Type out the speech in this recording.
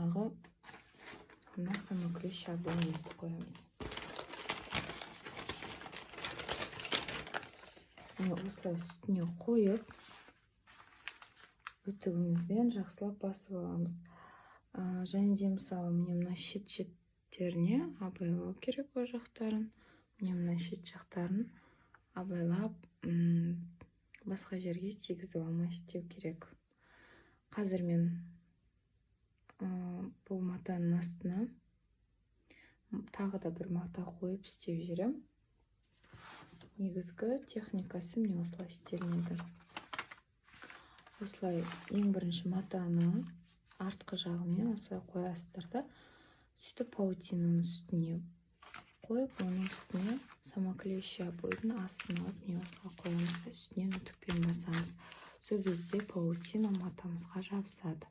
дағы мына самоклещі обойымызды қоямыз. Осылай үстіне қойып, үтігімізбен жақсылап басып аламыз. Және де мысалы, мына шет-шеттеріне абайлау керек о жақтарын. Мына шет жақтарын абайлап, басқа жерге тигізіп алмай істеу керек. Қазір мен бұл матаның астына тағы да бір мата қойып істеп жүрем. Негізгі техникасы міне осылай істелінеді. Осылай ең бірінші матаны артқы жағымен осылай қоясыздар да, сөйтіп паутинаның үстіне қойып, оның үстіне самоклещі обойдың астына алып, міне осылай қоямыз, үстінен үтікпен басамыз. Сол кезде паутина матамызға жабысады.